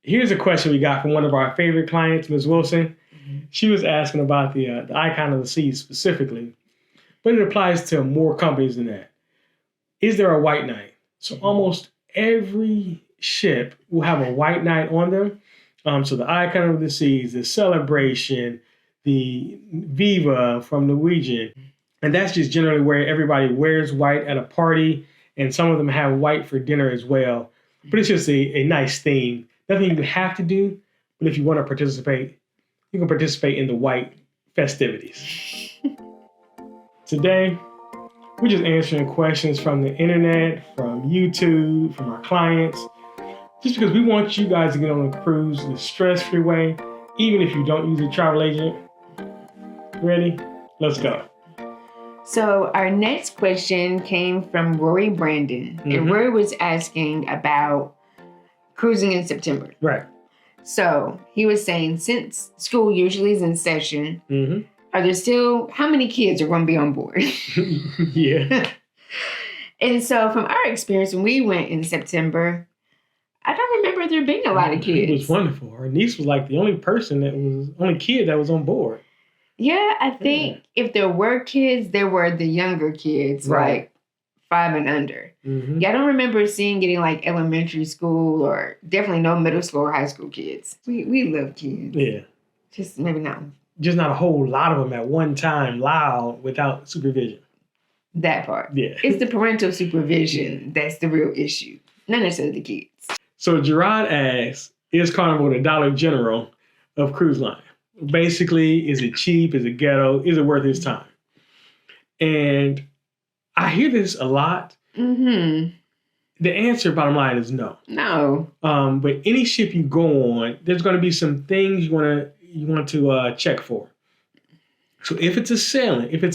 Here's a question we got from one of our favorite clients, Ms. Wilson. She was asking about the Icon of the Seas specifically, but it applies to more companies than that. Is there a white knight? So almost every ship will have a white knight on them. So the Icon of the Seas, the Celebration, the Viva from Norwegian, and that's just generally where everybody wears white at a party, and some of them have white for dinner as well. But it's just a nice theme. Nothing you have to do, but if you want to participate, you can participate in the white festivities. Today, we're just answering questions from the internet, from YouTube, from our clients, just because we want you guys to get on a cruise the stress-free way, even if you don't use a travel agent. Ready? Let's go. So our next question came from Rory Brandon, and Rory was asking about cruising in September. Right. So he was saying, since school usually is in session, are there still, how many kids are going to be on board? Yeah. And so from our experience, when we went in September, I don't remember there being a lot of kids. It was wonderful. Our niece was like the only kid that was on board. Yeah, I think if there were kids, there were the younger kids, like 5 and under. Yeah, I don't remember getting like elementary school or definitely no middle school or high school kids. We love kids. Yeah. Just maybe not. Just not a whole lot of them at one time, loud, without supervision. That part. Yeah. It's the parental supervision that's the real issue, not necessarily the kids. So Gerard asks, is Carnival the Dollar General of cruise line? Basically, is it cheap? Is it ghetto? Is it worth its time? And I hear this a lot. The answer, bottom line, is no. No. But any ship you go on, there's going to be some things you want to check for. So if it's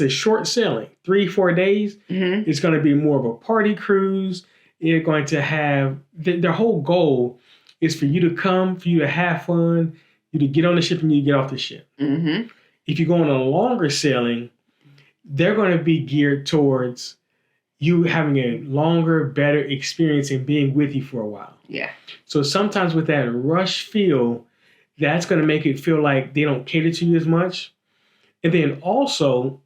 a short sailing, 3-4 days, it's going to be more of a party cruise. You're going to have their whole goal is for you to come, for you to have fun, you to get on the ship and you to get off the ship. If you go on a longer sailing, they're going to be geared towards you having a longer, better experience and being with you for a while. Yeah. So sometimes with that rush feel, that's going to make it feel like they don't cater to you as much. And then also,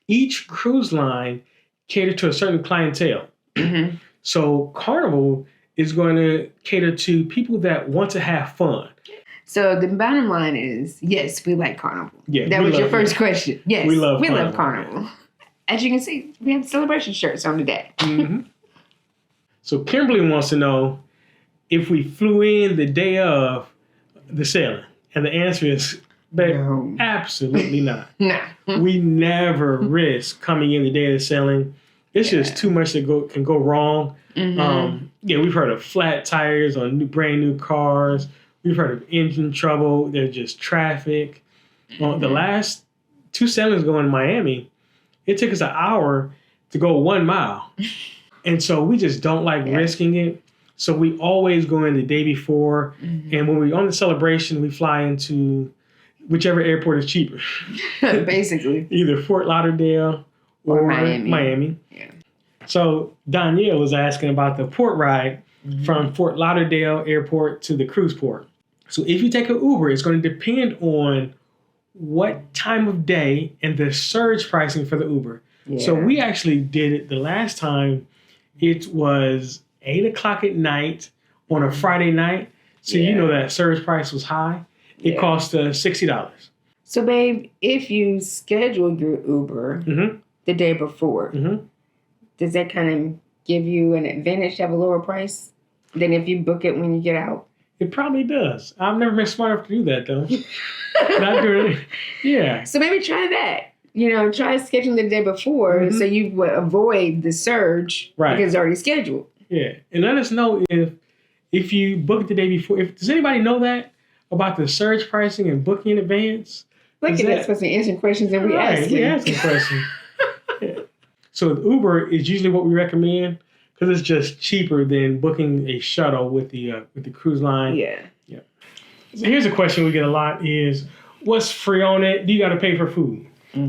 each cruise line cater to a certain clientele. So Carnival is going to cater to people that want to have fun. So the bottom line is, yes, we like Carnival. Yeah, that was your first question. Yes, we love Carnival. As you can see, we have celebration shirts on today. So Kimberly wants to know if we flew in the day of the sailing. And the answer is, no. Absolutely not. No. We never risk coming in the day of the sailing. It's just too much that can go wrong. We've heard of flat tires on brand new cars. We've heard of engine trouble. There's just traffic. The last 2 sailings going to Miami, it took us an hour to go 1 mile. And so we just don't like risking it. So we always go in the day before. And when we're on the celebration, we fly into whichever airport is cheaper. Basically. Either Fort Lauderdale or Miami. Yeah. So Danielle was asking about the port ride from Fort Lauderdale Airport to the cruise port. So if you take an Uber, it's going to depend on what time of day and the surge pricing for the Uber. Yeah. So we actually did it the last time. It was 8 o'clock at night on a Friday night. So you know that surge price was high. It cost $60. So babe, if you schedule your Uber the day before, does that kind of give you an advantage to have a lower price than if you book it when you get out? It probably does. I've never been smart enough to do that, though. Not doing it. Yeah. So maybe try that. Try scheduling the day before so you would avoid the surge because it's already scheduled. Yeah. And let us know if you book the day before. Does anybody know that about the surge pricing and booking in advance? Look at us supposed to answer questions that we ask. We asking questions. So Uber is usually what we recommend because it's just cheaper than booking a shuttle with the cruise line. Yeah. So here's a question we get a lot is, what's free on it? Do you got to pay for food?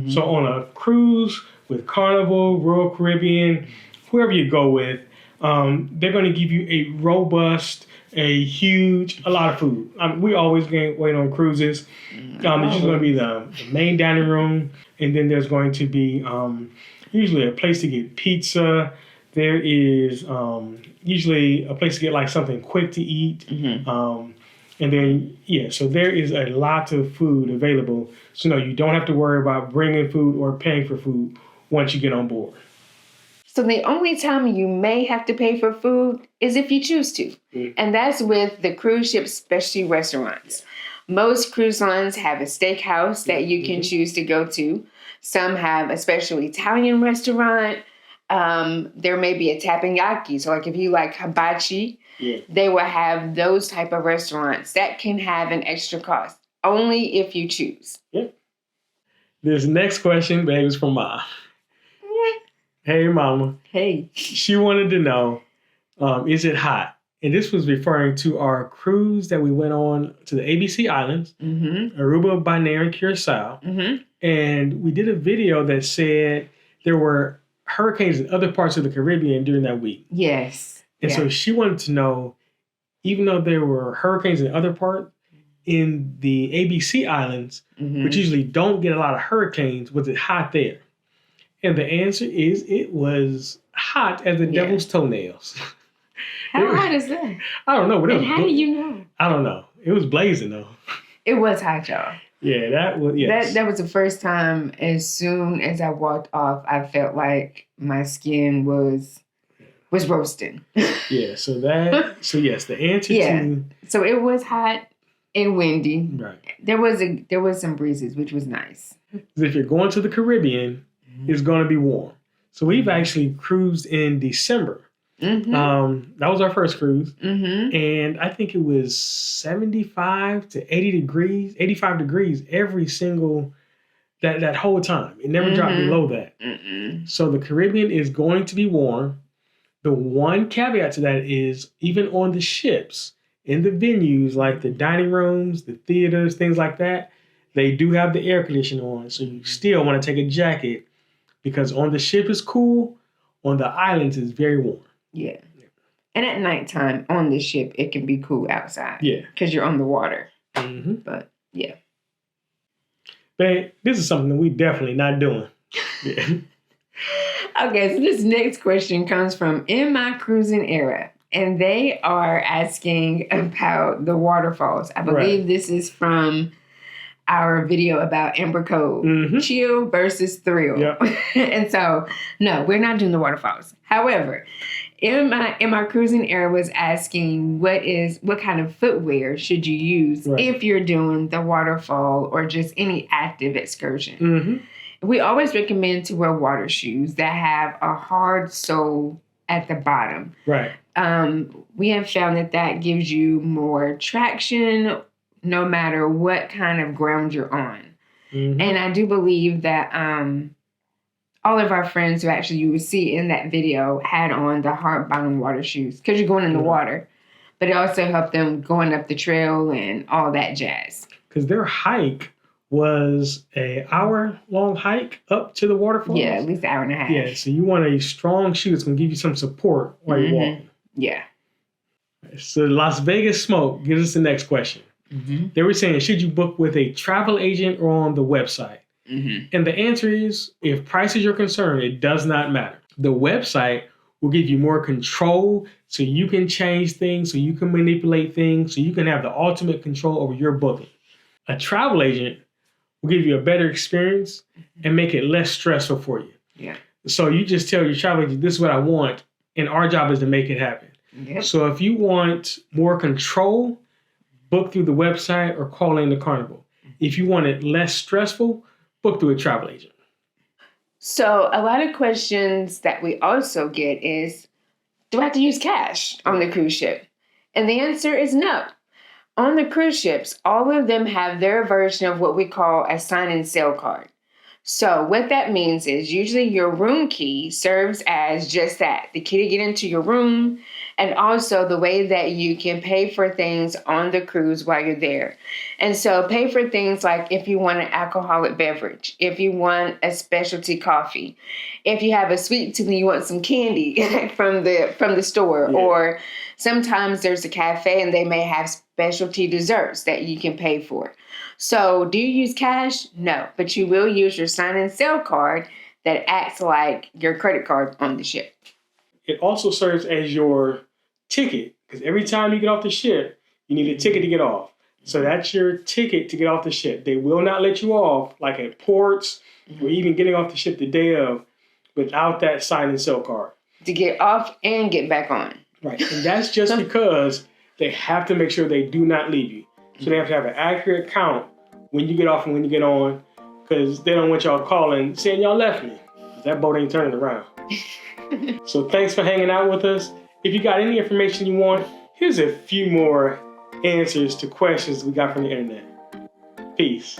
So on a cruise with Carnival, Royal Caribbean, whoever you go with, they're going to give you a robust a lot of food. We always wait on cruises. There's just going to be the main dining room, and then there's going to be usually a place to get pizza. There is usually a place to get like something quick to eat. And then, so there is a lot of food available. So no, you don't have to worry about bringing food or paying for food once you get on board. So the only time you may have to pay for food is if you choose to. And that's with the cruise ship specialty restaurants. Most cruise lines have a steakhouse that you can choose to go to. Some have a special Italian restaurant. There may be a teppanyaki. So like if you like hibachi, they will have those type of restaurants that can have an extra cost, only if you choose. This next question, babe, is from Ma. Hey, Mama. Hey. She wanted to know, is it hot? And this was referring to our cruise that we went on to the ABC Islands, Aruba, Bonaire, and Curacao. And we did a video that said there were hurricanes in other parts of the Caribbean during that week. Yes. And so she wanted to know, even though there were hurricanes in other parts, in the ABC Islands, which usually don't get a lot of hurricanes, was it hot there? And the answer is it was hot as the devil's toenails. How hot is that? I don't know. But and how do you know? I don't know. It was blazing, though. It was hot, y'all. Yeah, that was, yes. That was the first time, as soon as I walked off, I felt like my skin was roasting. So yes, the answer to... So it was hot and windy. Right. There was some breezes, which was nice. If you're going to the Caribbean, it's going to be warm. So we've actually cruised in December. That was our first cruise. And I think it was 75 to 85 degrees every single, that whole time. It never dropped below that. So the Caribbean is going to be warm. The one caveat to that is even on the ships, in the venues, like the dining rooms, the theaters, things like that, they do have the air conditioning on. So you still want to take a jacket because on the ship is cool, on the islands it's very warm. Yeah. And at nighttime on the ship, it can be cool outside. Yeah. Because you're on the water. But yeah. But this is something that we definitely not doing. Yeah. Okay, so this next question comes from In My Cruising Era. And they are asking about the waterfalls. I believe this is from our video about Amber Cove. Chill versus thrill. Yep. And so, no, we're not doing the waterfalls. However, in my cruising era was asking what kind of footwear should you use if you're doing the waterfall or just any active excursion. We always recommend to wear water shoes that have a hard sole at the bottom. Right. We have found that gives you more traction no matter what kind of ground you're on. And I do believe that all of our friends who actually you would see in that video had on the hard bottom water shoes because you're going in the water. But it also helped them going up the trail and all that jazz. Because their hike was an hour-long hike up to the waterfalls. Yeah, at least an hour and a half. Yeah, so you want a strong shoe that's going to give you some support while you're walking. Yeah. So Las Vegas Smoke gives us the next question. They were saying, should you book with a travel agent or on the website? And the answer is, if price is your concern, it does not matter. The website will give you more control so you can change things, so you can manipulate things, so you can have the ultimate control over your booking. A travel agent will give you a better experience and make it less stressful for you. Yeah. So you just tell your travel agent, this is what I want, and our job is to make it happen. Yep. So if you want more control, book through the website or call in the Carnival. If you want it less stressful, book through a travel agent. So a lot of questions that we also get is, do I have to use cash on the cruise ship? And the answer is no. On the cruise ships, all of them have their version of what we call a sign and sail card. So what that means is usually your room key serves as just that, the key to get into your room, and also the way that you can pay for things on the cruise while you're there. And so pay for things like if you want an alcoholic beverage, if you want a specialty coffee, if you have a sweet tooth and you want some candy from the store, or Sometimes there's a cafe and they may have specialty desserts that you can pay for. So do you use cash? No, but you will use your sign and sell card that acts like your credit card on the ship. It also serves as your ticket, because every time you get off the ship, you need a ticket to get off. So that's your ticket to get off the ship. They will not let you off, like at ports or even getting off the ship the day of, without that sign and sell card. To get off and get back on. Right. And that's just because they have to make sure they do not leave you. So they have to have an accurate count when you get off and when you get on, because they don't want y'all calling saying y'all left me. That boat ain't turning around. So thanks for hanging out with us. If you got any information you want, here's a few more answers to questions we got from the internet. Peace.